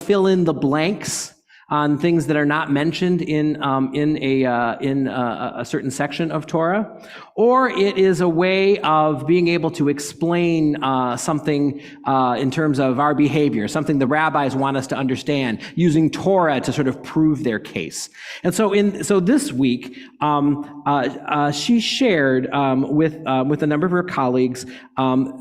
fill in the blanks on things that are not mentioned in a certain section of Torah, or it is a way of being able to explain something in terms of our behavior, something the rabbis want us to understand, using Torah to sort of prove their case. And so this week, she shared with a number of her colleagues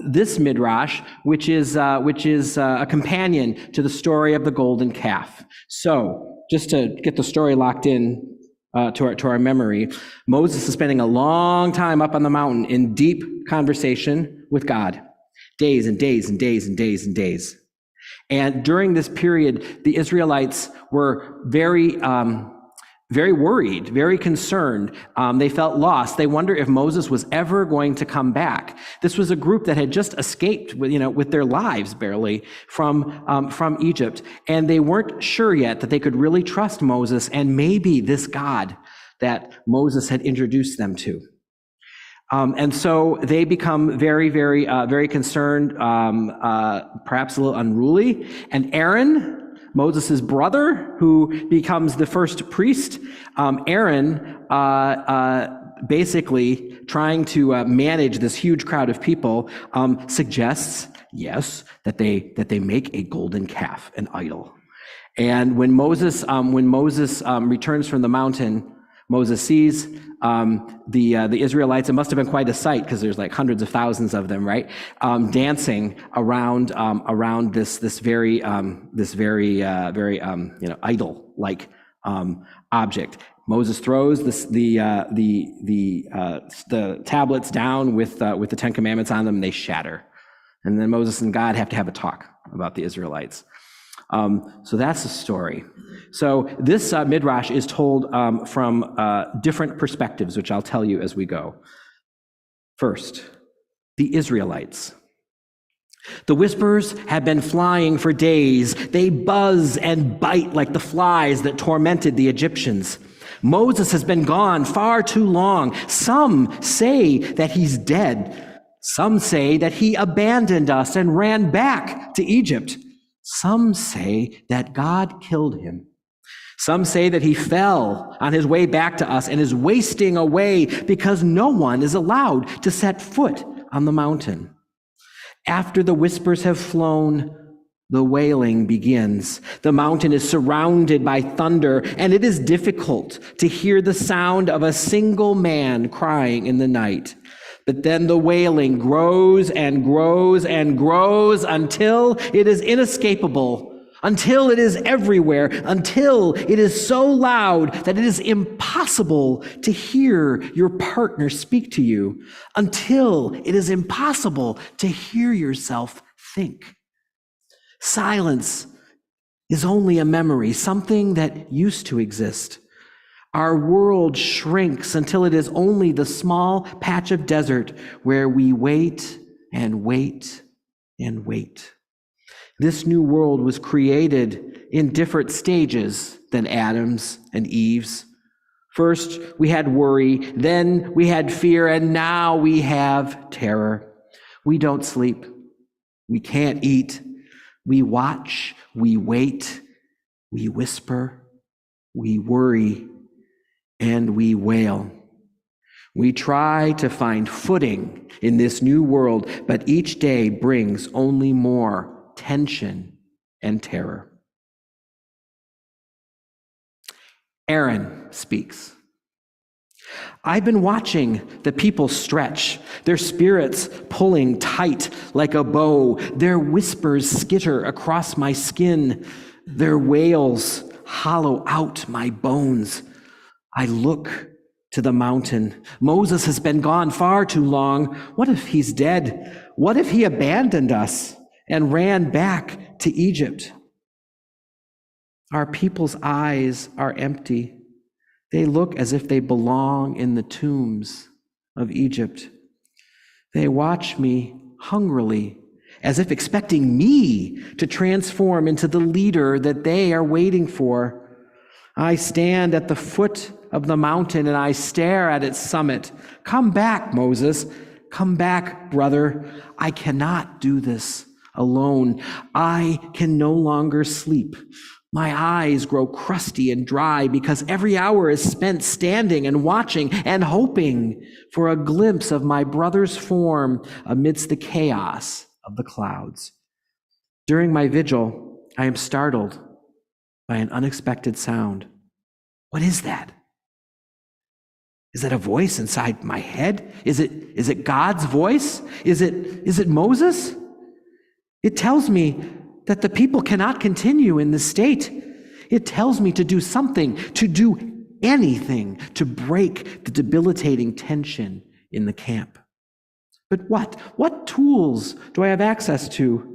this midrash, which is a companion to the story of the golden calf. So, just to get the story locked in to our memory, Moses is spending a long time up on the mountain in deep conversation with God, days and days and days and days and days. And during this period, the Israelites were very worried, very concerned. They felt lost. They wonder if Moses was ever going to come back. This was a group that had just escaped with their lives barely from Egypt. And they weren't sure yet that they could really trust Moses and maybe this God that Moses had introduced them to. And so they become very, very, very concerned, perhaps a little unruly. And Aaron, Moses' brother, who becomes the first priest, Aaron, basically trying to manage this huge crowd of people, suggests, yes, that they make a golden calf, an idol. And when Moses returns from the mountain, Moses sees the Israelites. It must have been quite a sight because there's like hundreds of thousands of them, right? Dancing around this very idol-like object. Moses throws the tablets down with the Ten Commandments on them, and they shatter. And then Moses and God have to have a talk about the Israelites. So that's the story. So this midrash is told from different perspectives, which I'll tell you as we go. First, the Israelites. The whispers have been flying for days. They buzz and bite like the flies that tormented the Egyptians. Moses has been gone far too long. Some say that he's dead. Some say that he abandoned us and ran back to Egypt. Some say that God killed him. Some say that he fell on his way back to us and is wasting away because no one is allowed to set foot on the mountain. After the whispers have flown, the wailing begins. The mountain is surrounded by thunder, and it is difficult to hear the sound of a single man crying in the night. But then the wailing grows and grows and grows until it is inescapable, until it is everywhere, until it is so loud that it is impossible to hear your partner speak to you, until it is impossible to hear yourself think. Silence is only a memory, something that used to exist. Our world shrinks until it is only the small patch of desert where we wait and wait and wait. This new world was created in different stages than Adam's and Eve's. First, we had worry, then we had fear, and now we have terror. We don't sleep. We can't eat. We watch. We wait. We whisper. We worry. And we wail. We try to find footing in this new world, but each day brings only more tension and terror. Aaron speaks. I've been watching the people stretch, their spirits pulling tight like a bow. Their whispers skitter across my skin. Their wails hollow out my bones. I look to the mountain. Moses has been gone far too long. What if he's dead? What if he abandoned us and ran back to Egypt? Our people's eyes are empty. They look as if they belong in the tombs of Egypt. They watch me hungrily, as if expecting me to transform into the leader that they are waiting for. I stand at the foot of the mountain and I stare at its summit. Come back, Moses. Come back, brother. I cannot do this alone. I can no longer sleep. My eyes grow crusty and dry because every hour is spent standing and watching and hoping for a glimpse of my brother's form amidst the chaos of the clouds. During my vigil, I am startled by an unexpected sound. What is that? Is that a voice inside my head? Is it God's voice? Is it Moses? It tells me that the people cannot continue in this state. It tells me to do something, to do anything to break the debilitating tension in the camp. But what? What tools do I have access to?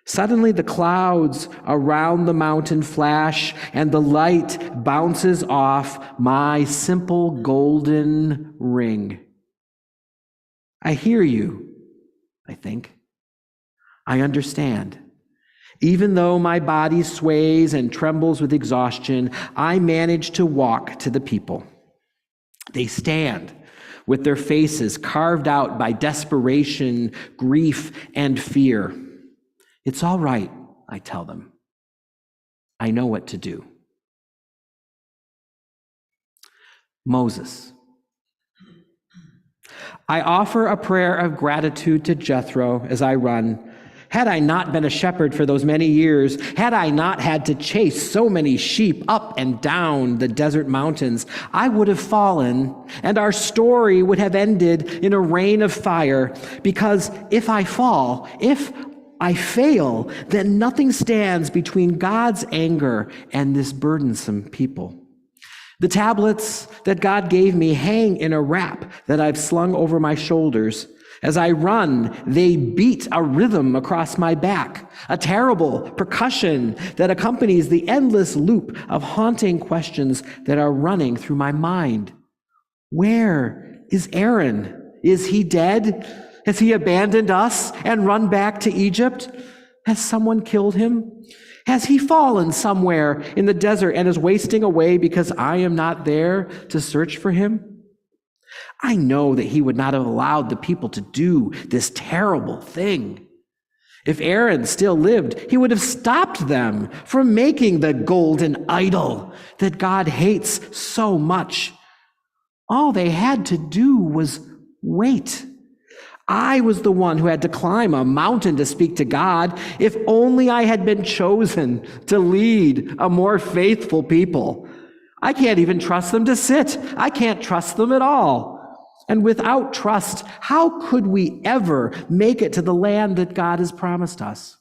Suddenly the clouds around the mountain flash, and the light bounces off my simple golden ring. I hear you, I think. I understand. Even though my body sways and trembles with exhaustion, I manage to walk to the people. They stand with their faces carved out by desperation, grief, and fear. It's all right, I tell them. I know what to do. Moses. I offer a prayer of gratitude to Jethro as I run. Had I not been a shepherd for those many years, had I not had to chase so many sheep up and down the desert mountains, I would have fallen, and our story would have ended in a rain of fire, because if I fall, if I fail, then nothing stands between God's anger and this burdensome people. The tablets that God gave me hang in a wrap that I've slung over my shoulders. As I run, they beat a rhythm across my back, a terrible percussion that accompanies the endless loop of haunting questions that are running through my mind. Where is Aaron? Is he dead? Has he abandoned us and run back to Egypt? Has someone killed him? Has he fallen somewhere in the desert and is wasting away because I am not there to search for him? I know that he would not have allowed the people to do this terrible thing. If Aaron still lived, he would have stopped them from making the golden idol that God hates so much. All they had to do was wait. I was the one who had to climb a mountain to speak to God. If only I had been chosen to lead a more faithful people. I can't even trust them to sit. I can't trust them at all. And without trust, how could we ever make it to the land that God has promised us?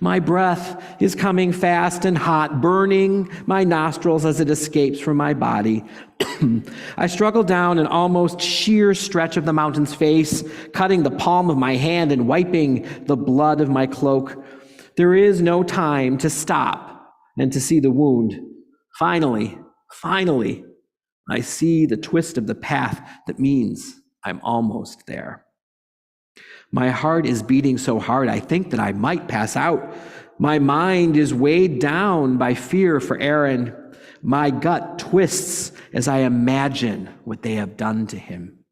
My breath is coming fast and hot, burning my nostrils as it escapes from my body. I struggle down an almost sheer stretch of the mountain's face, cutting the palm of my hand and wiping the blood of my cloak. There is no time to stop and to see the wound. Finally, I see the twist of the path that means I'm almost there. My heart is beating so hard, I think that I might pass out. My mind is weighed down by fear for Aaron. My gut twists as I imagine what they have done to him.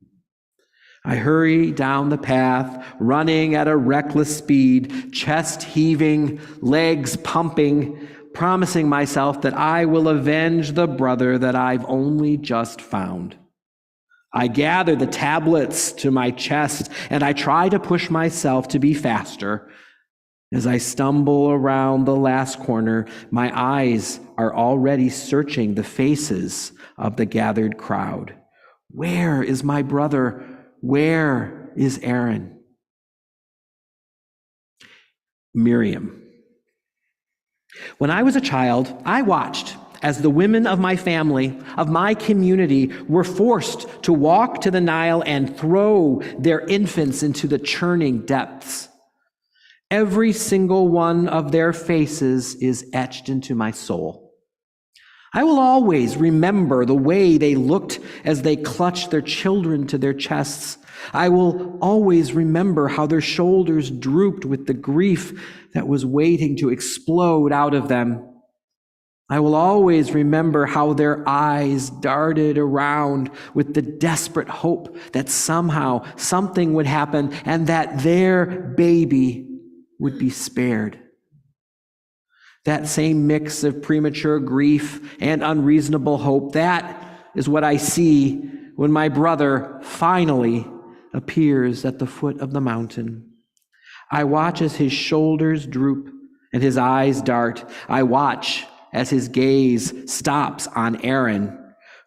I hurry down the path, running at a reckless speed, chest heaving, legs pumping, promising myself that I will avenge the brother that I've only just found. I gather the tablets to my chest, and I try to push myself to be faster. As I stumble around the last corner, my eyes are already searching the faces of the gathered crowd. Where is my brother? Where is Aaron? Miriam. When I was a child, I watched as the women of my family, of my community, were forced to walk to the Nile and throw their infants into the churning depths. Every single one of their faces is etched into my soul. I will always remember the way they looked as they clutched their children to their chests. I will always remember how their shoulders drooped with the grief that was waiting to explode out of them. I will always remember how their eyes darted around with the desperate hope that somehow something would happen and that their baby would be spared. That same mix of premature grief and unreasonable hope, that is what I see when my brother finally appears at the foot of the mountain. I watch as his shoulders droop and his eyes dart. I watch as his gaze stops on Aaron,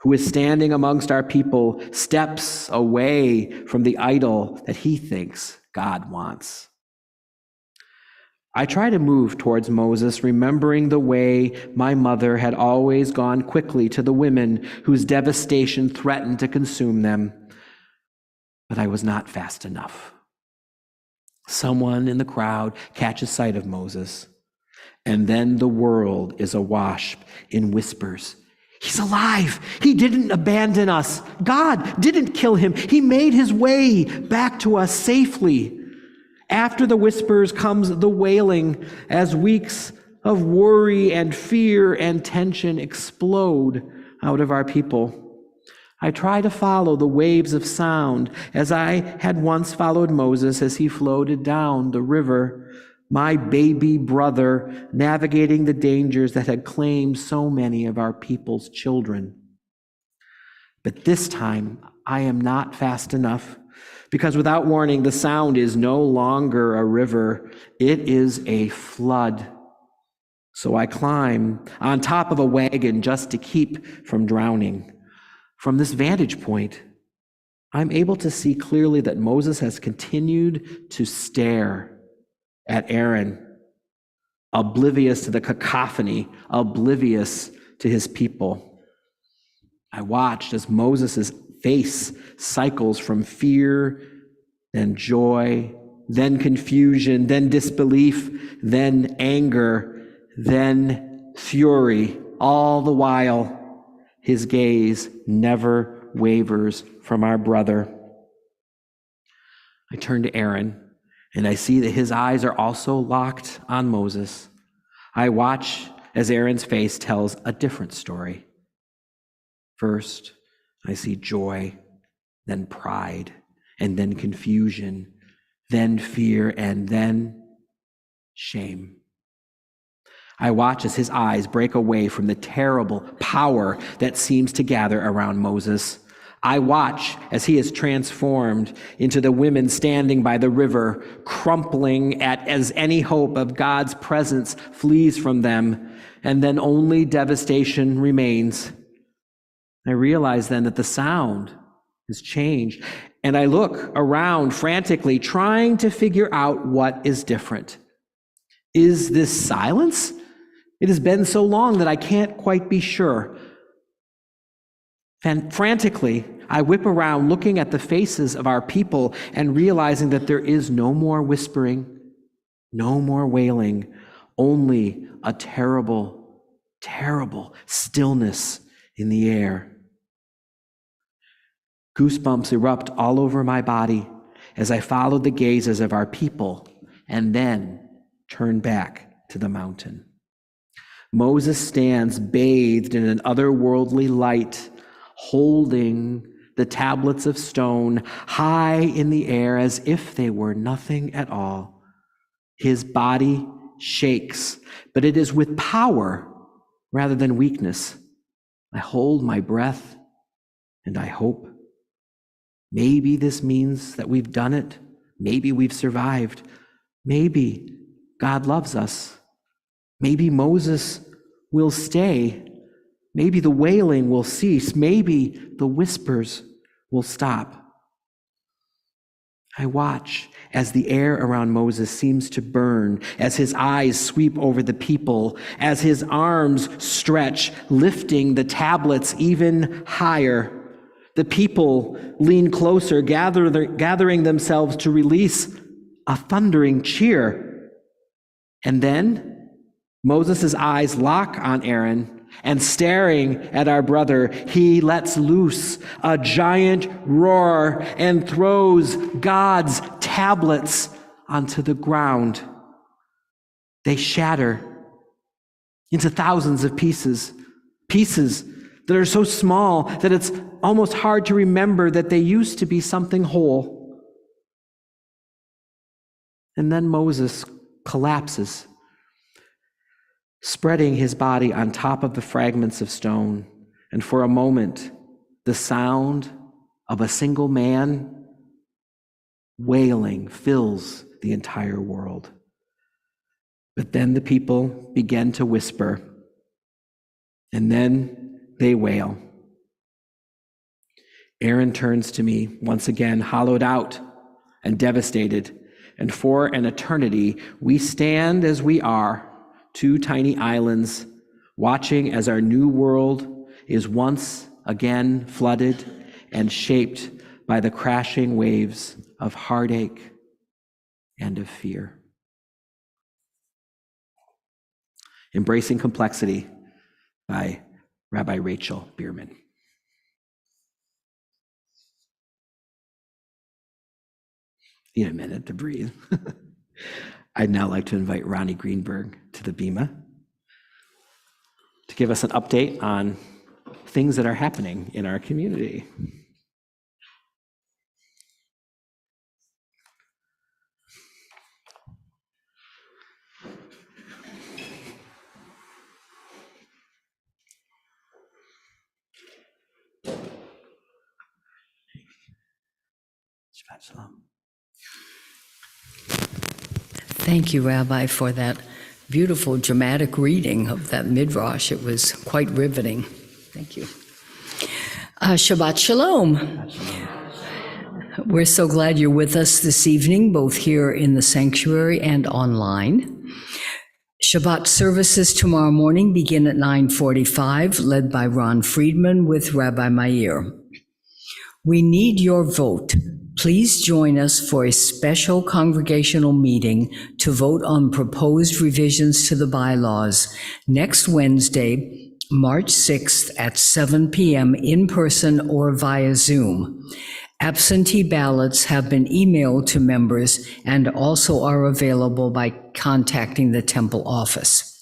who is standing amongst our people, steps away from the idol that he thinks God wants. I try to move towards Moses, remembering the way my mother had always gone quickly to the women whose devastation threatened to consume them. But I was not fast enough. Someone in the crowd catches sight of Moses, and then the world is awash in whispers. He's alive. He didn't abandon us. God didn't kill him. He made his way back to us safely. After the whispers comes the wailing as weeks of worry and fear and tension explode out of our people. I try to follow the waves of sound as I had once followed Moses as he floated down the river, my baby brother navigating the dangers that had claimed so many of our people's children. But this time, I am not fast enough. Because without warning, the sound is no longer a river, it is a flood. So I climb on top of a wagon just to keep from drowning. From this vantage point, I'm able to see clearly that Moses has continued to stare at Aaron, oblivious to the cacophony, oblivious to his people. I watched as Moses' face cycles from fear, then joy, then confusion, then disbelief, then anger, then fury. All the while, his gaze never wavers from our brother. I turn to Aaron, and I see that his eyes are also locked on Moses. I watch as Aaron's face tells a different story. First, I see joy, then pride, and then confusion, then fear, and then shame. I watch as his eyes break away from the terrible power that seems to gather around Moses. I watch as he is transformed into the women standing by the river, crumpling as any hope of God's presence flees from them, and then only devastation remains. I realize then that the sound has changed, and I look around frantically, trying to figure out what is different. Is this silence? It has been so long that I can't quite be sure. And frantically, I whip around, looking at the faces of our people and realizing that there is no more whispering, no more wailing, only a terrible, terrible stillness in the air. Goosebumps erupt all over my body as I follow the gazes of our people and then turn back to the mountain. Moses stands bathed in an otherworldly light, holding the tablets of stone high in the air as if they were nothing at all. His body shakes, but it is with power rather than weakness. I hold my breath and I hope. Maybe this means that we've done it. Maybe we've survived. Maybe God loves us. Maybe Moses will stay. Maybe the wailing will cease. Maybe the whispers will stop. I watch as the air around Moses seems to burn, as his eyes sweep over the people, as his arms stretch, lifting the tablets even higher. The people lean closer, gathering themselves to release a thundering cheer. And then Moses' eyes lock on Aaron, and staring at our brother, he lets loose a giant roar and throws God's tablets onto the ground. They shatter into thousands of pieces that are so small that it's almost hard to remember that they used to be something whole. And then Moses collapses, spreading his body on top of the fragments of stone. And for a moment, the sound of a single man wailing fills the entire world. But then the people begin to whisper, and then they wail. Aaron turns to me, once again, hollowed out and devastated. And for an eternity, we stand as we are, two tiny islands, watching as our new world is once again flooded and shaped by the crashing waves of heartache and of fear. Embracing Complexity by Rabbi Rachel Bierman. Need a minute to breathe. I'd now like to invite Ronnie Greenberg to the Bema to give us an update on things that are happening in our community. Shabbat Shalom. Thank you, Rabbi, for that beautiful, dramatic reading of that midrash. It was quite riveting. Thank you. Shabbat Shalom. Shabbat Shalom. We're so glad you're with us this evening, both here in the sanctuary and online. Shabbat services tomorrow morning begin at 9:45, led by Ron Friedman with Rabbi Meir. We need your vote. Please join us for a special congregational meeting to vote on proposed revisions to the bylaws next Wednesday, March 6th at 7 p.m. in person or via Zoom. Absentee ballots have been emailed to members and also are available by contacting the temple office.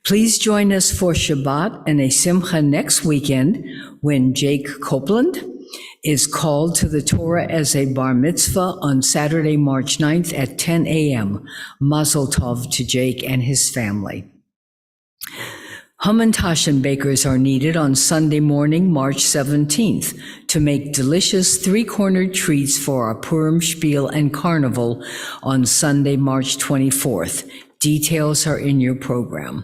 Please join us for Shabbat and a Simcha next weekend when Jake Copeland is called to the Torah as a bar mitzvah on Saturday, March 9th at 10 a.m. Mazel tov to Jake and his family. Hamantaschen bakers are needed on Sunday morning, March 17th, to make delicious three-cornered treats for our Purim Spiel and Carnival on Sunday, March 24th. Details are in your program.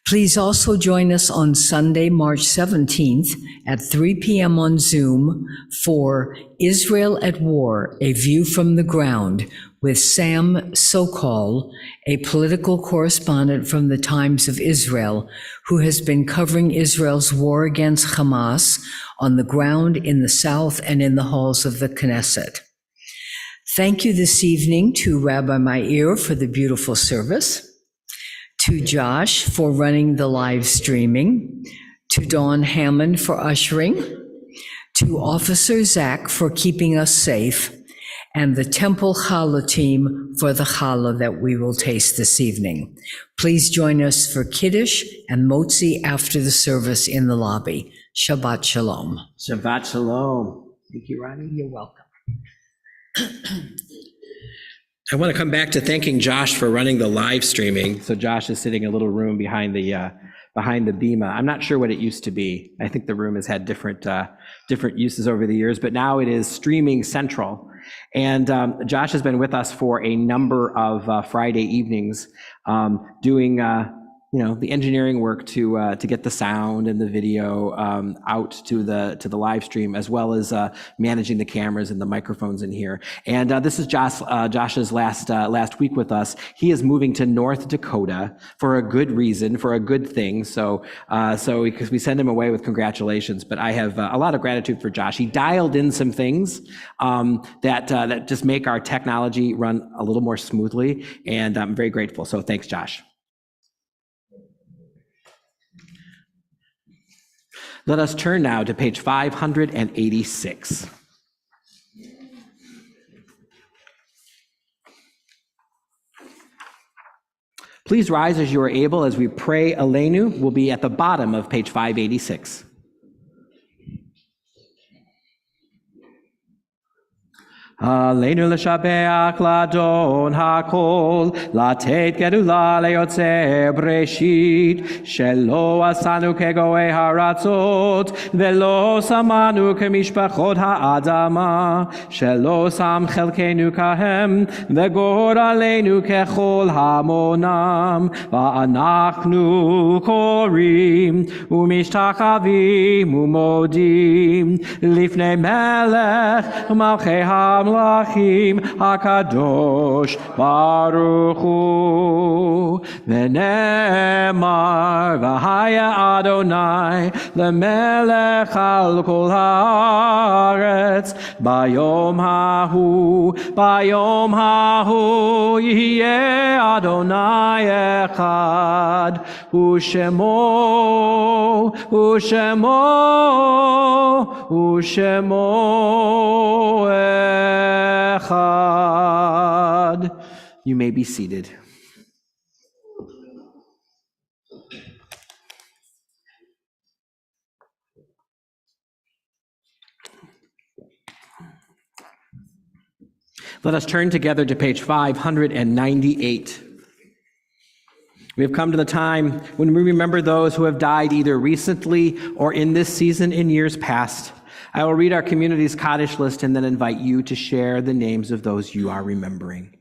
Please also join us on Sunday, March 17th at 3 p.m. on Zoom for Israel at War, A View from the Ground with Sam Sokol, a political correspondent from the Times of Israel, who has been covering Israel's war against Hamas on the ground in the South and in the halls of the Knesset. Thank you this evening to Rabbi Meir for the beautiful service, to Josh for running the live streaming, to Dawn Hammond for ushering, to Officer Zach for keeping us safe, and the Temple Challah team for the challah that we will taste this evening. Please join us for Kiddush and Motzi after the service in the lobby. Shabbat Shalom. Shabbat Shalom. Thank you, Ronnie. You're welcome. I want to come back to thanking Josh for running the live streaming. So Josh is sitting in a little room behind the Bema. I'm not sure what it used to be. I think the room has had different uses over the years, but now it is streaming central. And Josh has been with us for a number of Friday evenings, doing the engineering work to get the sound and the video out to the live stream, as well as managing the cameras and the microphones in here. And this is Josh's last week with us. He is moving to North Dakota for a good reason, for a good thing. So because we send him away with congratulations, but I have a lot of gratitude for Josh. He dialed in some things that just make our technology run a little more smoothly, and I'm very grateful. So thanks, Josh. Let us turn now to page 586. Please rise as you are able as we pray Aleinu. Will be at the bottom of page 586. עלינו לשבח לאדון הכל, לתת גדולה ליוצר בראשית, שלא עשנו כגויי הארצות, ולא שמנו כמשפחות האדמה, שלא שם חלקנו כהם, וגורלנו ככל המונם, ואנחנו קוראים ומשתחווים ומודים לפני מלך מלכי המלכים הקדוש ברוך הוא. ונאמר והיה אדוני למלך על כל הארץ, ביום ההוא יהיה אדוני אחד, ושמו אחד. You may be seated. Let us turn together to page 598. We have come to the time when we remember those who have died either recently or in this season in years past. I will read our community's Kaddish list and then invite you to share the names of those you are remembering.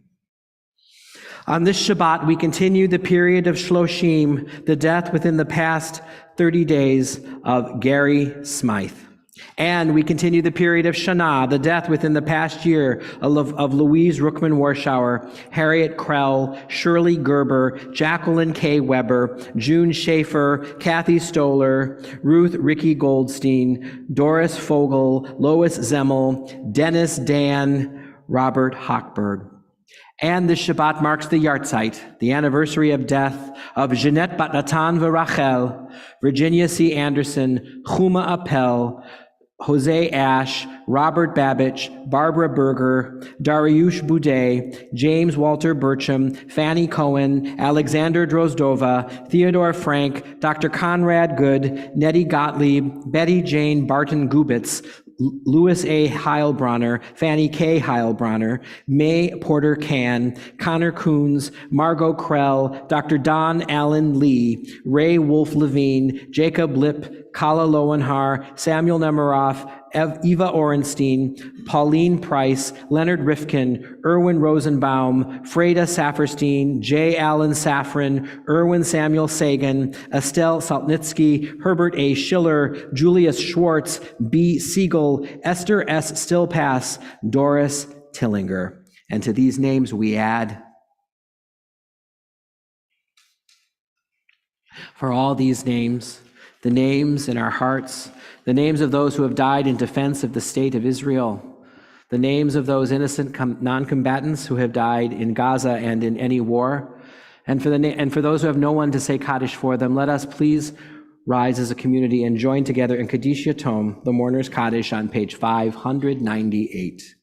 On this Shabbat, we continue the period of Shloshim, the death within the past 30 days of Gary Smythe. And we continue the period of Shana, the death within the past year of Louise Rookman Warschauer, Harriet Krell, Shirley Gerber, Jacqueline K. Weber, June Schaefer, Kathy Stoller, Ruth Ricky Goldstein, Doris Fogel, Lois Zemmel, Dennis Dan, Robert Hochberg. And this Shabbat marks the Yartzeit, the anniversary of death of Jeanette Bat Natan Rachel, Virginia C. Anderson, Chuma Appel, Jose Ash, Robert Babich, Barbara Berger, Dariush Boudet, James Walter Burcham, Fanny Cohen, Alexander Drozdova, Theodore Frank, Dr. Conrad Good, Nettie Gottlieb, Betty Jane Barton Gubitz, Louis A. Heilbronner, Fanny K. Heilbronner, May Porter Can, Connor Coons, Margot Krell, Dr. Don Allen Lee, Ray Wolf Levine, Jacob Lipp, Kala Lowenhar, Samuel Nemiroff, Eva Orenstein, Pauline Price, Leonard Rifkin, Erwin Rosenbaum, Freda Safferstein, J. Allen Safran, Erwin Samuel Sagan, Estelle Saltnitsky, Herbert A. Schiller, Julius Schwartz, B. Siegel, Esther S. Stillpass, Doris Tillinger. And to these names we add, for all these names, the names in our hearts, the names of those who have died in defense of the state of Israel, the names of those innocent non-combatants who have died in Gaza and in any war, and for those who have no one to say Kaddish for them, let us please rise as a community and join together in Kaddish Yatom, the Mourner's Kaddish, on page 598.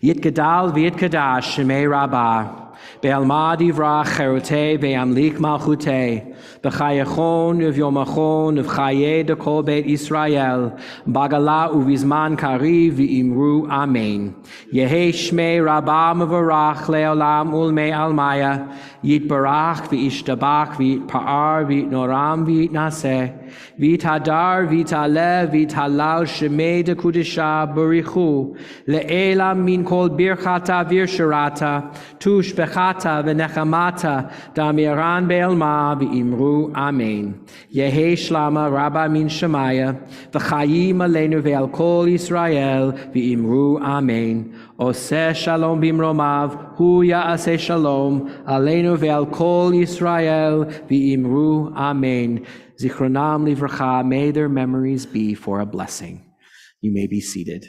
Yitgadal v'yitkadash shemei Rabbah, Be'alma divra cherutei ve'amlik malchutei, B'chayachon uvyomachon uvchaye dekol beit Yisrael, Bagala uvizman kari v'imru amen. Yehi shmei Rabbah mevarach le'olam ulmei almaya, Yitbarach v'ishtabach v'yitpa'ar v'yitnoram v'yitnaseh, V'yithadar v'yitalev v'yithalal shemei dekudisha barichu, le'elam min kol birchata v'yirshirata, tush bechata v'nechamata, damiran be'elma v'imru amen. Yehi shlama rabba min shemaya, v'chayim aleinu ve'al kol Yisrael v'imru amen. Oseh shalom bimromav, hu ya'aseh shalom, aleinu ve'al kol Yisrael v'imru amen. Zichronam livracha, may their memories be for a blessing. You may be seated.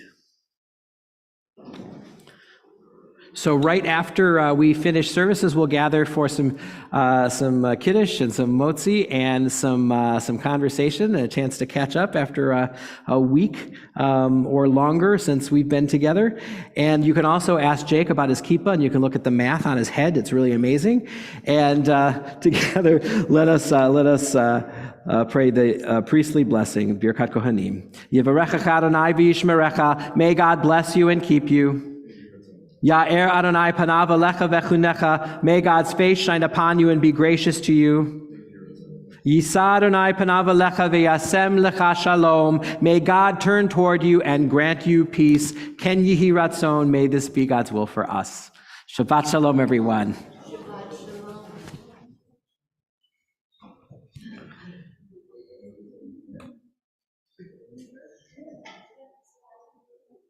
So right after we finish services, we'll gather for some kiddush and some motzi and some conversation, a chance to catch up after a week or longer since we've been together. And you can also ask Jake about his kippah, and you can look at the math on his head. It's really amazing. And together, let us pray the priestly blessing, Birkat Kohanim. Yivarecha Adonai v'yishmerecha. May God bless you and keep you. Ya'er Adonai panav alecha vechunecha. May God's face shine upon you and be gracious to you. Yisa Adonai panav alecha ve'yasem lecha shalom. May God turn toward you and grant you peace. Ken yihi ratzon. May this be God's will for us. Shabbat shalom, everyone.